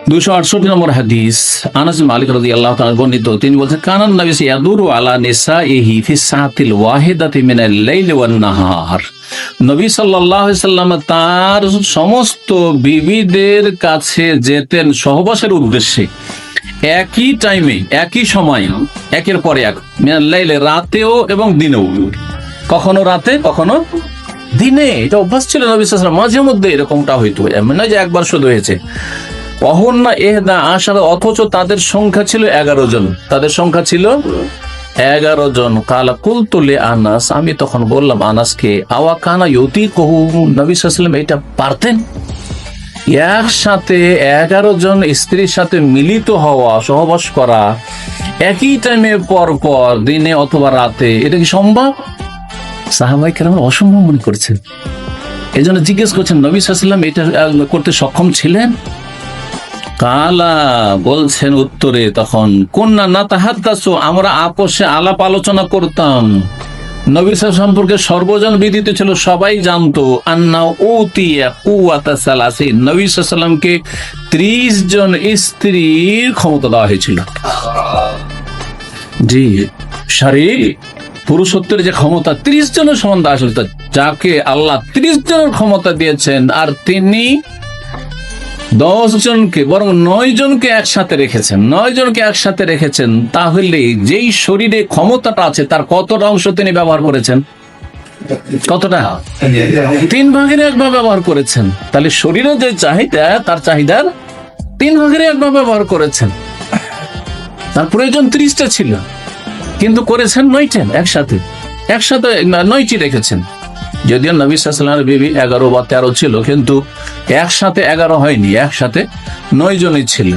268 নম্বর হাদিস, আনাস বিন মালিক রাদিয়াল্লাহু তাআলা বর্ণিত, তিনি বলছেন, কানান নবী ইয়াদুরু আলা নিসাইহি ফি সাআতিল ওয়াহিদাতি মিনাল লাইলি ওয়ান নাহার। নবী সাল্লাল্লাহু আলাইহি সাল্লাম তার সমস্ত বিবিদের কাছে যেতেন সহবাসের উদ্দেশ্যে, একই টাইমে, একই সময়, একের পর এক, মিনাল লাইলি, রাতেও এবং দিনেও, কখনো রাতে কখনো দিনে। এটা অভ্যাস ছিল নবী সাল্লাল্লাহু আলাইহি ওয়াসাল্লাম, মাঝে মধ্যে এরকমটা হইতো, এমন নয় যে একবার শুধু হয়েছে। অহন্না এহদা আশারা, অথচ তাদের সংখ্যা ছিল 11 জন, তাদের সংখ্যা ছিল 11 জন। কালা কুলতু লি আনাস, আমি তখন বললাম আনাসকে, আওয়া কানা ইউতিকুহু, নবী সাল্লাল্লাহু আলাইহি ওয়াসাল্লাম এটা পারতেন? একসাথে 11 জন স্ত্রীর সাথে মিলিত হওয়া, সহবাস করা একই টাইমে, পর পর, দিনে অথবা রাতে, এটা কি সম্ভব? সাহাবায়ে কেরাম অসম্ভব মনে করেছেন, এই জন্য জিজ্ঞেস করছেন নবী সাল্লাল্লাহু আলাইহি ওয়াসাল্লাম এটা করতে সক্ষম ছিলেন? কালা বলছেন উত্তরে তখন, কুন্না নাতাহাদ্দাসু, আমরা আপোষে আলাপ আলোচনা করতাম। নবী সাল্লাল্লাহু সম্পর্কে সর্বজন বিদিত ছিল, সবাই জানতো, আন্না উতিয়া কুওয়াতা সালাসিন, নবী সাল্লাল্লাহু 30 জন স্ত্রীর ক্ষমতা দেওয়া হয়েছিল। জি, শারীরিক পুরুষত্বের যে ক্ষমতা 30 জনের সমান দেওয়া হয়েছিল, যাকে আল্লাহ 30 জনের ক্ষমতা দিয়েছেন, আর তিনি 10 জনকে, বরং 9 জনকে একসাথে রেখেছেন, 9 জনকে একসাথে রেখেছেন। তাহলে যেই শরীরে ক্ষমতাটা আছে তার কতটা অংশ তিনি ব্যবহার করেছেন? কতটা? 3 ভাগের 1 ভাগ ব্যবহার করেছেন। তাহলে শরীরের যে চাহিদা, তার চাহিদার 3 ভাগের 1 ভাগ ব্যবহার করেছেন। তার প্রয়োজন 30টা ছিল, কিন্তু করেছেন 9টা, একসাথে 9টি রেখেছেন। যদিও নবী সাল্লাল্লাহু আলাইহি ওয়াসাল্লামের বিবি 11 বা 13 ছিল, কিন্তু একসাথে 11 হয়নি, একসাথে 9 জনই ছিল।